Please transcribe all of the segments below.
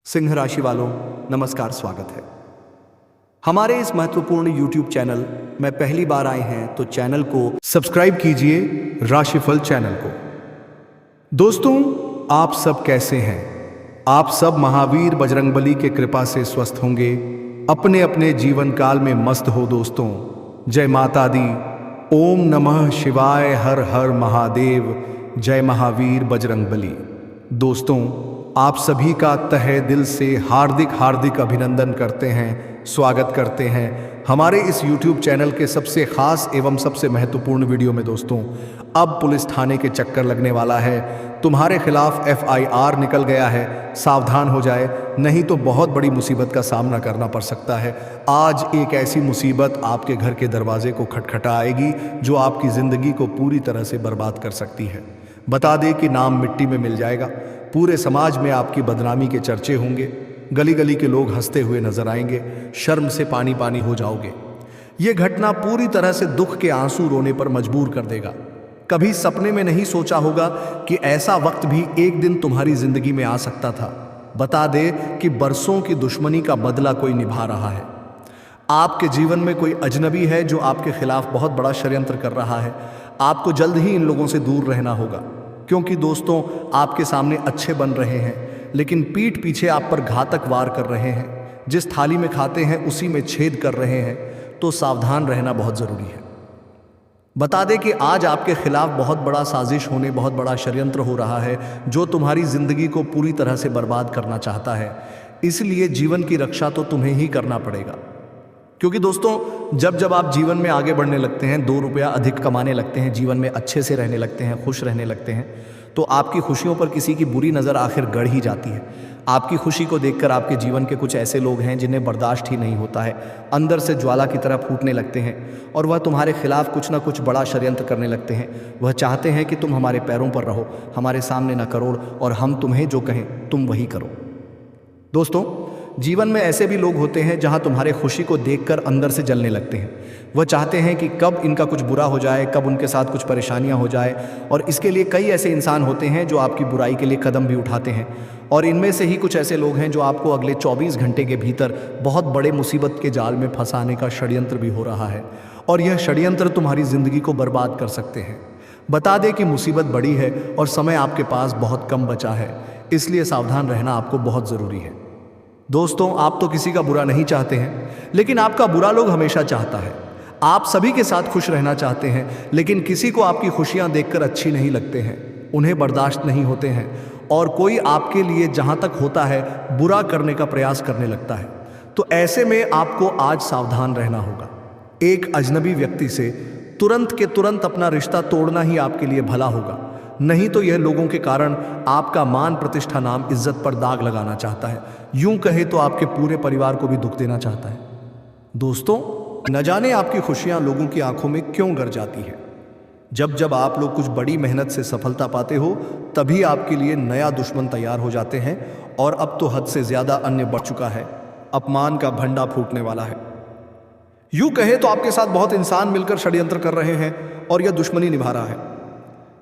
सिंह राशि वालों, नमस्कार, स्वागत है हमारे इस महत्वपूर्ण YouTube चैनल में पहली बार आए हैं तो चैनल को सब्सक्राइब कीजिए, राशिफल चैनल को। दोस्तों, आप सब कैसे हैं? आप सब महावीर बजरंगबली के कृपा से स्वस्थ होंगे, अपने अपने जीवन काल में मस्त हो। दोस्तों, जय माता दी, ओम नमः शिवाय, हर हर महादेव, जय महावीर बजरंगबली। दोस्तों, आप सभी का तहे दिल से हार्दिक हार्दिक अभिनंदन करते हैं, स्वागत करते हैं हमारे इस YouTube चैनल के सबसे खास एवं सबसे महत्वपूर्ण वीडियो में। दोस्तों, अब पुलिस थाने के चक्कर लगने वाला है, तुम्हारे खिलाफ FIR निकल गया है, सावधान हो जाए, नहीं तो बहुत बड़ी मुसीबत का सामना करना पड़ सकता है। आज एक ऐसी मुसीबत आपके घर के दरवाजे को खटखटाएगी जो आपकी ज़िंदगी को पूरी तरह से बर्बाद कर सकती है। बता दें कि नाम मिट्टी में मिल जाएगा, पूरे समाज में आपकी बदनामी के चर्चे होंगे, गली गली के लोग हंसते हुए नजर आएंगे, शर्म से पानी पानी हो जाओगे। ये घटना पूरी तरह से दुख के आंसू रोने पर मजबूर कर देगा। कभी सपने में नहीं सोचा होगा कि ऐसा वक्त भी एक दिन तुम्हारी जिंदगी में आ सकता था। बता दे कि बरसों की दुश्मनी का बदला कोई निभा रहा है। आपके जीवन में कोई अजनबी है जो आपके खिलाफ बहुत बड़ा षड्यंत्र कर रहा है। आपको जल्द ही इन लोगों से दूर रहना होगा, क्योंकि दोस्तों, आपके सामने अच्छे बन रहे हैं लेकिन पीठ पीछे आप पर घातक वार कर रहे हैं। जिस थाली में खाते हैं उसी में छेद कर रहे हैं, तो सावधान रहना बहुत ज़रूरी है। बता दें कि आज आपके खिलाफ बहुत बड़ा साजिश होने, बहुत बड़ा षड्यंत्र हो रहा है जो तुम्हारी ज़िंदगी को पूरी तरह से बर्बाद करना चाहता है। इसलिए जीवन की रक्षा तो तुम्हें ही करना पड़ेगा, क्योंकि दोस्तों, जब जब आप जीवन में आगे बढ़ने लगते हैं, 2 रुपया अधिक कमाने लगते हैं, जीवन में अच्छे से रहने लगते हैं, खुश रहने लगते हैं, तो आपकी खुशियों पर किसी की बुरी नज़र आखिर गड़ ही जाती है। आपकी खुशी को देखकर आपके जीवन के कुछ ऐसे लोग हैं जिन्हें बर्दाश्त ही नहीं होता है, अंदर से ज्वाला की तरह फूटने लगते हैं और वह तुम्हारे खिलाफ कुछ ना कुछ बड़ा षड्यंत्र करने लगते हैं। वह चाहते हैं कि तुम हमारे पैरों पर रहो, हमारे सामने न करो, और हम तुम्हें जो कहें तुम वही करो। दोस्तों, जीवन में ऐसे भी लोग होते हैं जहां तुम्हारे खुशी को देखकर अंदर से जलने लगते हैं। वह चाहते हैं कि कब इनका कुछ बुरा हो जाए, कब उनके साथ कुछ परेशानियां हो जाए, और इसके लिए कई ऐसे इंसान होते हैं जो आपकी बुराई के लिए कदम भी उठाते हैं। और इनमें से ही कुछ ऐसे लोग हैं जो आपको अगले 24 घंटे के भीतर बहुत बड़े मुसीबत के जाल में फंसाने का षड्यंत्र भी हो रहा है, और यह षड्यंत्र तुम्हारी ज़िंदगी को बर्बाद कर सकते हैं। बता दें कि मुसीबत बड़ी है और समय आपके पास बहुत कम बचा है, इसलिए सावधान रहना आपको बहुत ज़रूरी है। दोस्तों, आप तो किसी का बुरा नहीं चाहते हैं, लेकिन आपका बुरा लोग हमेशा चाहता है। आप सभी के साथ खुश रहना चाहते हैं, लेकिन किसी को आपकी खुशियां देखकर अच्छी नहीं लगते हैं, उन्हें बर्दाश्त नहीं होते हैं, और कोई आपके लिए जहां तक होता है बुरा करने का प्रयास करने लगता है। तो ऐसे में आपको आज सावधान रहना होगा। एक अजनबी व्यक्ति से तुरंत के तुरंत अपना रिश्ता तोड़ना ही आपके लिए भला होगा, नहीं तो यह लोगों के कारण आपका मान, प्रतिष्ठा, नाम, इज्जत पर दाग लगाना चाहता है। यूं कहे तो आपके पूरे परिवार को भी दुख देना चाहता है। दोस्तों, न जाने आपकी खुशियां लोगों की आंखों में क्यों गर जाती है। जब जब आप लोग कुछ बड़ी मेहनत से सफलता पाते हो, तभी आपके लिए नया दुश्मन तैयार हो जाते हैं, और अब तो हद से ज्यादा अन्य बढ़ चुका है। अपमान का भंडा फूटने वाला है। यूं कहे तो आपके साथ बहुत इंसान मिलकर षड्यंत्र कर रहे हैं और यह दुश्मनी निभा रहा है।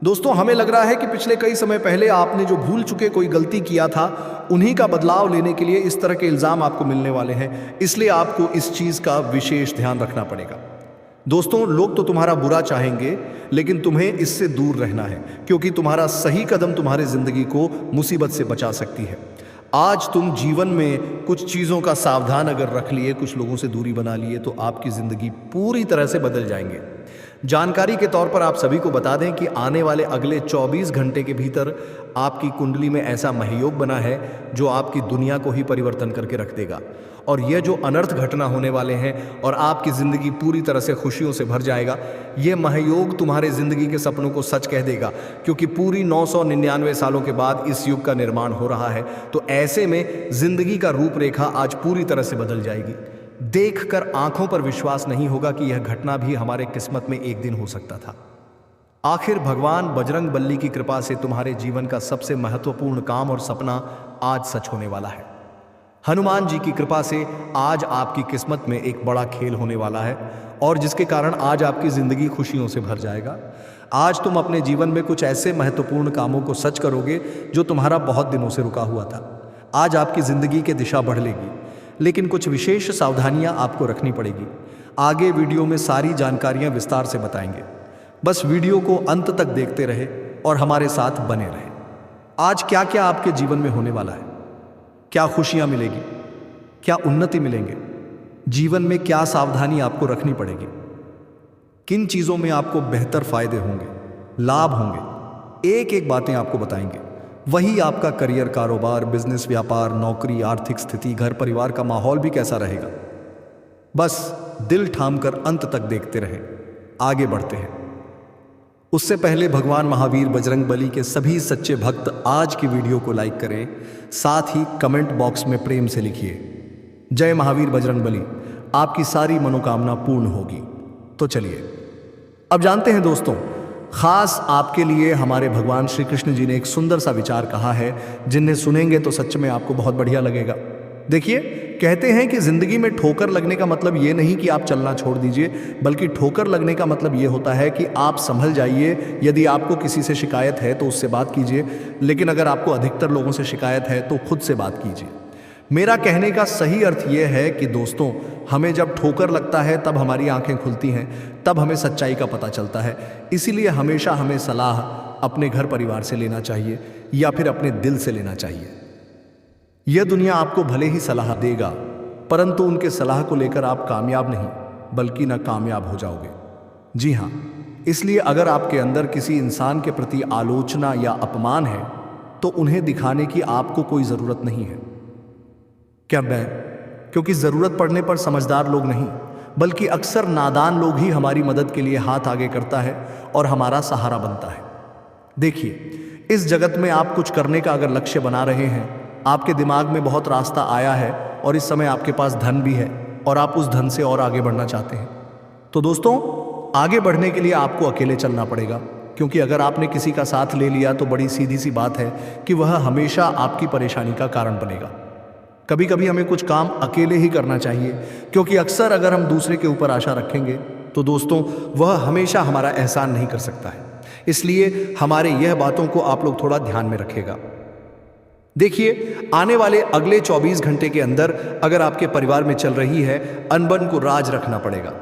दोस्तों, हमें लग रहा है कि पिछले कई समय पहले आपने जो भूल चुके कोई गलती किया था, उन्हीं का बदलाव लेने के लिए इस तरह के इल्ज़ाम आपको मिलने वाले हैं। इसलिए आपको इस चीज़ का विशेष ध्यान रखना पड़ेगा। दोस्तों, लोग तो तुम्हारा बुरा चाहेंगे, लेकिन तुम्हें इससे दूर रहना है, क्योंकि तुम्हारा सही कदम तुम्हारी ज़िंदगी को मुसीबत से बचा सकती है। आज तुम जीवन में कुछ चीज़ों का सावधान अगर रख लिए, कुछ लोगों से दूरी बना लिए, तो आपकी ज़िंदगी पूरी तरह से बदल जाएंगे। जानकारी के तौर पर आप सभी को बता दें कि आने वाले अगले 24 घंटे के भीतर आपकी कुंडली में ऐसा महयोग बना है जो आपकी दुनिया को ही परिवर्तन करके रख देगा। और यह जो अनर्थ घटना होने वाले हैं और आपकी ज़िंदगी पूरी तरह से खुशियों से भर जाएगा, ये महयोग तुम्हारे ज़िंदगी के सपनों को सच कह देगा, क्योंकि पूरी 999 सालों के बाद इस युग का निर्माण हो रहा है। तो ऐसे में ज़िंदगी का रूपरेखा आज पूरी तरह से बदल जाएगी। देखकर आंखों पर विश्वास नहीं होगा कि यह घटना भी हमारे किस्मत में एक दिन हो सकता था। आखिर भगवान बजरंगबली की कृपा से तुम्हारे जीवन का सबसे महत्वपूर्ण काम और सपना आज सच होने वाला है। हनुमान जी की कृपा से आज आपकी किस्मत में एक बड़ा खेल होने वाला है, और जिसके कारण आज आपकी जिंदगी खुशियों से भर जाएगा। आज तुम अपने जीवन में कुछ ऐसे महत्वपूर्ण कामों को सच करोगे जो तुम्हारा बहुत दिनों से रुका हुआ था। आज आपकी जिंदगी की दिशा बढ़ लेगी, लेकिन कुछ विशेष सावधानियां आपको रखनी पड़ेगी। आगे वीडियो में सारी जानकारियां विस्तार से बताएंगे। बस वीडियो को अंत तक देखते रहे और हमारे साथ बने रहे। आज क्या क्या आपके जीवन में होने वाला है, क्या खुशियां मिलेगी, क्या उन्नति मिलेंगे, जीवन में क्या सावधानी आपको रखनी पड़ेगी, किन चीजों में आपको बेहतर फायदे होंगे, लाभ होंगे, एक एक बातें आपको बताएंगे। वही आपका करियर, कारोबार, बिजनेस, व्यापार, नौकरी, आर्थिक स्थिति, घर परिवार का माहौल भी कैसा रहेगा। बस दिल थामकर अंत तक देखते रहें। आगे बढ़ते हैं। उससे पहले भगवान महावीर बजरंगबली के सभी सच्चे भक्त आज की वीडियो को लाइक करें, साथ ही कमेंट बॉक्स में प्रेम से लिखिए, जय महावीर बजरंगबली, आपकी सारी मनोकामना पूर्ण होगी। तो चलिए अब जानते हैं दोस्तों, खास आपके लिए हमारे भगवान श्री कृष्ण जी ने एक सुंदर सा विचार कहा है, जिन्हें सुनेंगे तो सच में आपको बहुत बढ़िया लगेगा। देखिए, कहते हैं कि जिंदगी में ठोकर लगने का मतलब ये नहीं कि आप चलना छोड़ दीजिए, बल्कि ठोकर लगने का मतलब ये होता है कि आप संभल जाइए। यदि आपको किसी से शिकायत है तो उससे बात कीजिए, लेकिन अगर आपको अधिकतर लोगों से शिकायत है तो खुद से बात कीजिए। मेरा कहने का सही अर्थ यह है कि दोस्तों, हमें जब ठोकर लगता है तब हमारी आंखें खुलती हैं, तब हमें सच्चाई का पता चलता है। इसीलिए हमेशा हमें सलाह अपने घर परिवार से लेना चाहिए या फिर अपने दिल से लेना चाहिए। यह दुनिया आपको भले ही सलाह देगा, परंतु उनके सलाह को लेकर आप कामयाब नहीं बल्कि नाकामयाब हो जाओगे। जी हाँ, इसलिए अगर आपके अंदर किसी इंसान के प्रति आलोचना या अपमान है तो उन्हें दिखाने की आपको कोई ज़रूरत नहीं है। क्या मैं? क्योंकि ज़रूरत पड़ने पर समझदार लोग नहीं, बल्कि अक्सर नादान लोग ही हमारी मदद के लिए हाथ आगे करता है और हमारा सहारा बनता है। देखिए, इस जगत में आप कुछ करने का अगर लक्ष्य बना रहे हैं, आपके दिमाग में बहुत रास्ता आया है और इस समय आपके पास धन भी है और आप उस धन से और आगे बढ़ना चाहते हैं, तो दोस्तों, आगे बढ़ने के लिए आपको अकेले चलना पड़ेगा। क्योंकि अगर आपने किसी का साथ ले लिया तो बड़ी सीधी सी बात है कि वह हमेशा आपकी परेशानी का कारण बनेगा। कभी कभी हमें कुछ काम अकेले ही करना चाहिए, क्योंकि अक्सर अगर हम दूसरे के ऊपर आशा रखेंगे तो दोस्तों, वह हमेशा हमारा एहसान नहीं कर सकता है। इसलिए हमारे यह बातों को आप लोग थोड़ा ध्यान में रखिएगा। देखिए, आने वाले अगले 24 घंटे के अंदर अगर आपके परिवार में चल रही है अनबन को राज रखना पड़ेगा,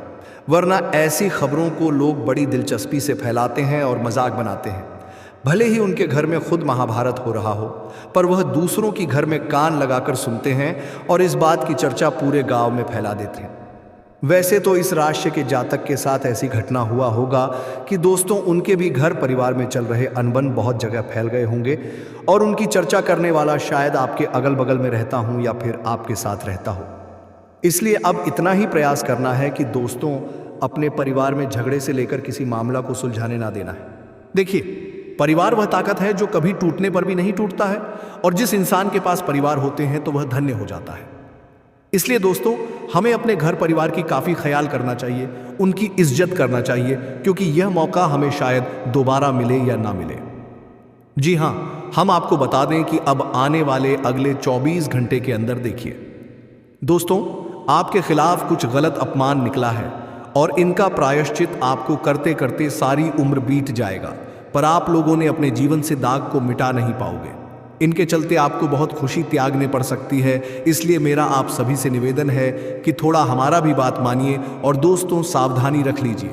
वरना ऐसी खबरों को लोग बड़ी दिलचस्पी से फैलाते हैं और मजाक बनाते हैं। भले ही उनके घर में खुद महाभारत हो रहा हो, पर वह दूसरों की घर में कान लगाकर सुनते हैं और इस बात की चर्चा पूरे गांव में फैला देते हैं। वैसे तो इस राशि के जातक के साथ ऐसी घटना हुआ होगा कि दोस्तों, उनके भी घर परिवार में चल रहे अनबन बहुत जगह फैल गए होंगे और उनकी चर्चा करने वाला शायद आपके अगल बगल में रहता हूं या फिर आपके साथ रहता हो। इसलिए अब इतना ही प्रयास करना है कि दोस्तों, अपने परिवार में झगड़े से लेकर किसी मामला को सुलझाने ना देना है। देखिए, परिवार वह ताकत है जो कभी टूटने पर भी नहीं टूटता है, और जिस इंसान के पास परिवार होते हैं तो वह धन्य हो जाता है। इसलिए दोस्तों, हमें अपने घर परिवार की काफ़ी ख्याल करना चाहिए, उनकी इज्जत करना चाहिए, क्योंकि यह मौका हमें शायद दोबारा मिले या ना मिले। जी हाँ, हम आपको बता दें कि अब आने वाले अगले 24 घंटे के अंदर देखिए दोस्तों, आपके खिलाफ कुछ गलत अपमान निकला है और इनका प्रायश्चित आपको करते करते सारी उम्र बीत जाएगा, पर आप लोगों ने अपने जीवन से दाग को मिटा नहीं पाओगे। इनके चलते आपको बहुत खुशी त्यागने पड़ सकती है। इसलिए मेरा आप सभी से निवेदन है कि थोड़ा हमारा भी बात मानिए और दोस्तों, सावधानी रख लीजिए,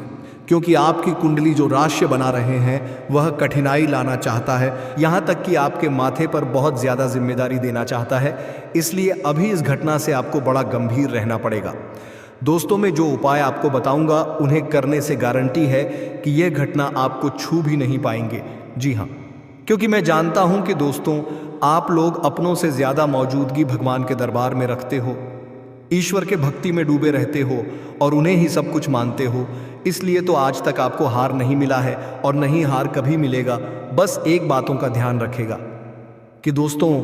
क्योंकि आपकी कुंडली जो राशि बना रहे हैं वह कठिनाई लाना चाहता है, यहाँ तक कि आपके माथे पर बहुत ज़्यादा जिम्मेदारी देना चाहता है। इसलिए अभी इस घटना से आपको बड़ा गंभीर रहना पड़ेगा। दोस्तों, मैं जो उपाय आपको बताऊंगा उन्हें करने से गारंटी है कि यह घटना आपको छू भी नहीं पाएंगे। जी हाँ, क्योंकि मैं जानता हूं कि दोस्तों, आप लोग अपनों से ज़्यादा मौजूदगी भगवान के दरबार में रखते हो, ईश्वर के भक्ति में डूबे रहते हो और उन्हें ही सब कुछ मानते हो। इसलिए तो आज तक आपको हार नहीं मिला है और नहीं हार कभी मिलेगा। बस एक बातों का ध्यान रखेगा कि दोस्तों,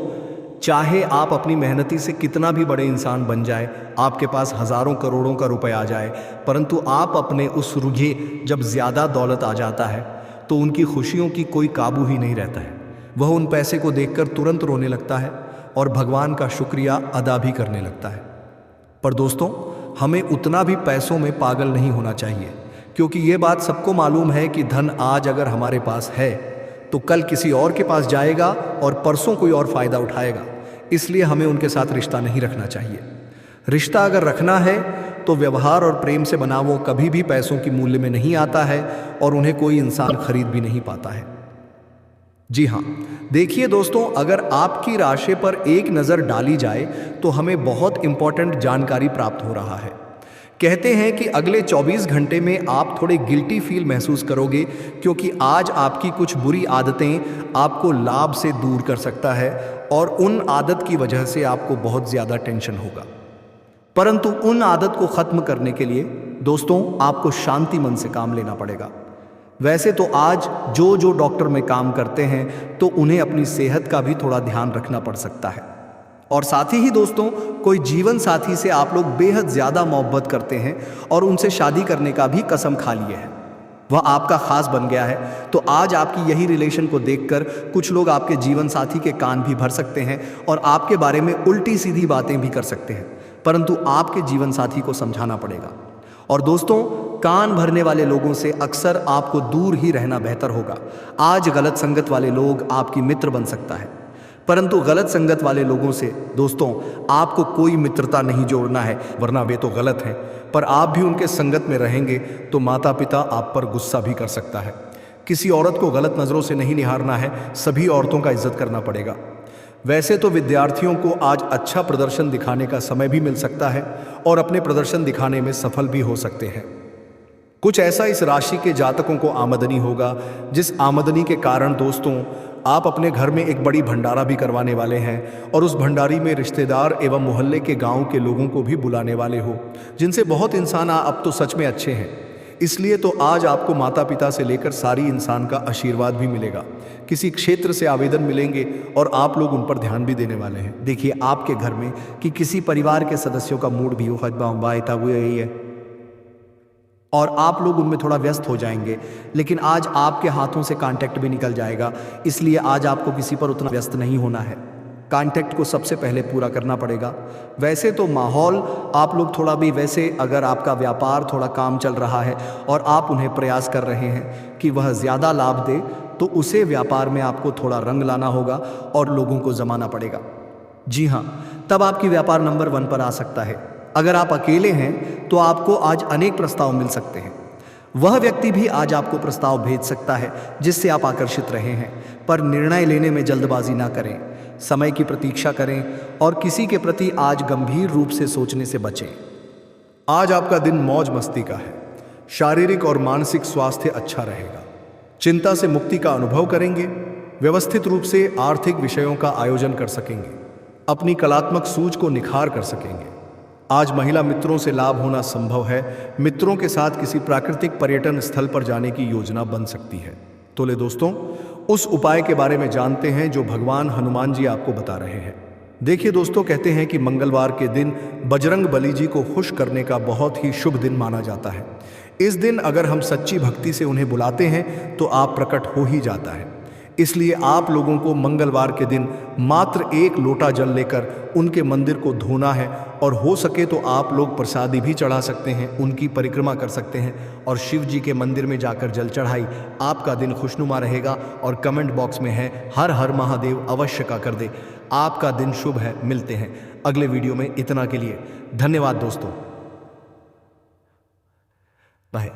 चाहे आप अपनी मेहनती से कितना भी बड़े इंसान बन जाए, आपके पास हज़ारों करोड़ों का रुपया आ जाए, परंतु आप अपने उस रुझे जब ज़्यादा दौलत आ जाता है तो उनकी खुशियों की कोई काबू ही नहीं रहता है। वह उन पैसे को देखकर तुरंत रोने लगता है और भगवान का शुक्रिया अदा भी करने लगता है। पर दोस्तों, हमें उतना भी पैसों में पागल नहीं होना चाहिए, क्योंकि ये बात सबको मालूम है कि धन आज अगर हमारे पास है तो कल किसी और के पास जाएगा और परसों कोई और फायदा उठाएगा। इसलिए हमें उनके साथ रिश्ता नहीं रखना चाहिए। रिश्ता अगर रखना है तो व्यवहार और प्रेम से बना, वो कभी भी पैसों की मूल्य में नहीं आता है और उन्हें कोई इंसान खरीद भी नहीं पाता है। जी हाँ, देखिए दोस्तों, अगर आपकी राशि पर एक नज़र डाली जाए तो हमें बहुत इंपॉर्टेंट जानकारी प्राप्त हो रहा है। कहते हैं कि अगले 24 घंटे में आप थोड़े गिल्टी फील महसूस करोगे, क्योंकि आज आपकी कुछ बुरी आदतें आपको लाभ से दूर कर सकता है और उन आदत की वजह से आपको बहुत ज़्यादा टेंशन होगा। परंतु उन आदत को ख़त्म करने के लिए दोस्तों आपको शांति मन से काम लेना पड़ेगा। वैसे तो आज जो डॉक्टर में काम करते हैं तो उन्हें अपनी सेहत का भी थोड़ा ध्यान रखना पड़ सकता है। और साथ ही दोस्तों, कोई जीवन साथी से आप लोग बेहद ज़्यादा मोहब्बत करते हैं और उनसे शादी करने का भी कसम खा लिए हैं, वह आपका खास बन गया है, तो आज आपकी यही रिलेशन को देखकर कुछ लोग आपके जीवन साथी के कान भी भर सकते हैं और आपके बारे में उल्टी सीधी बातें भी कर सकते हैं, परंतु आपके जीवन साथी को समझाना पड़ेगा। और दोस्तों, कान भरने वाले लोगों से अक्सर आपको दूर ही रहना बेहतर होगा। आज गलत संगत वाले लोग आपकी मित्र बन सकता है, परंतु गलत संगत वाले लोगों से दोस्तों आपको कोई मित्रता नहीं जोड़ना है, वरना वे तो गलत हैं। पर आप भी उनके संगत में रहेंगे तो माता पिता आप पर गुस्सा भी कर सकता है। किसी औरत को गलत नज़रों से नहीं निहारना है, सभी औरतों का इज्जत करना पड़ेगा। वैसे तो विद्यार्थियों को आज अच्छा प्रदर्शन दिखाने का समय भी मिल सकता है और अपने प्रदर्शन दिखाने में सफल भी हो सकते हैं। कुछ ऐसा इस राशि के जातकों को आमदनी होगा, जिस आमदनी के कारण दोस्तों आप अपने घर में एक बड़ी भंडारा भी करवाने वाले हैं और उस भंडारी में रिश्तेदार एवं मोहल्ले के गांव के लोगों को भी बुलाने वाले हो, जिनसे बहुत इंसान अब तो सच में अच्छे हैं। इसलिए तो आज आपको माता पिता से लेकर सारी इंसान का आशीर्वाद भी मिलेगा। किसी क्षेत्र से आवेदन मिलेंगे और आप लोग उन पर ध्यान भी देने वाले हैं। देखिए, आपके घर में कि किसी परिवार के सदस्यों का मूड भी यही है और आप लोग उनमें थोड़ा व्यस्त हो जाएंगे, लेकिन आज आपके हाथों से कांटेक्ट भी निकल जाएगा। इसलिए आज आपको किसी पर उतना व्यस्त नहीं होना है, कांटेक्ट को सबसे पहले पूरा करना पड़ेगा। वैसे तो माहौल आप लोग थोड़ा भी, वैसे अगर आपका व्यापार थोड़ा काम चल रहा है और आप उन्हें प्रयास कर रहे हैं कि वह ज़्यादा लाभ दे, तो उसे व्यापार में आपको थोड़ा रंग लाना होगा और लोगों को जमाना पड़ेगा। जी हाँ, तब आपकी व्यापार नंबर 1 पर आ सकता है। अगर आप अकेले हैं तो आपको आज अनेक प्रस्ताव मिल सकते हैं। वह व्यक्ति भी आज आपको प्रस्ताव भेज सकता है जिससे आप आकर्षित रहे हैं, पर निर्णय लेने में जल्दबाजी ना करें, समय की प्रतीक्षा करें और किसी के प्रति आज गंभीर रूप से सोचने से बचें। आज आपका दिन मौज मस्ती का है। शारीरिक और मानसिक स्वास्थ्य अच्छा रहेगा। चिंता से मुक्ति का अनुभव करेंगे। व्यवस्थित रूप से आर्थिक विषयों का आयोजन कर सकेंगे। अपनी कलात्मक सूझ को निखार कर सकेंगे। आज महिला मित्रों से लाभ होना संभव है। मित्रों के साथ किसी प्राकृतिक पर्यटन स्थल पर जाने की योजना बन सकती है। तो ले दोस्तों, उस उपाय के बारे में जानते हैं जो भगवान हनुमान जी आपको बता रहे हैं। देखिए दोस्तों, कहते हैं कि मंगलवार के दिन बजरंग बली जी को खुश करने का बहुत ही शुभ दिन माना जाता है। इस दिन अगर हम सच्ची भक्ति से उन्हें बुलाते हैं तो आप प्रकट हो ही जाता है। इसलिए आप लोगों को मंगलवार के दिन मात्र 1 लोटा जल लेकर उनके मंदिर को धोना है और हो सके तो आप लोग प्रसादी भी चढ़ा सकते हैं, उनकी परिक्रमा कर सकते हैं और शिव जी के मंदिर में जाकर जल चढ़ाई। आपका दिन खुशनुमा रहेगा। और कमेंट बॉक्स में है हर हर महादेव अवश्य का कर दे। आपका दिन शुभ है। मिलते हैं अगले वीडियो में। इतना के लिए धन्यवाद दोस्तों। बाय।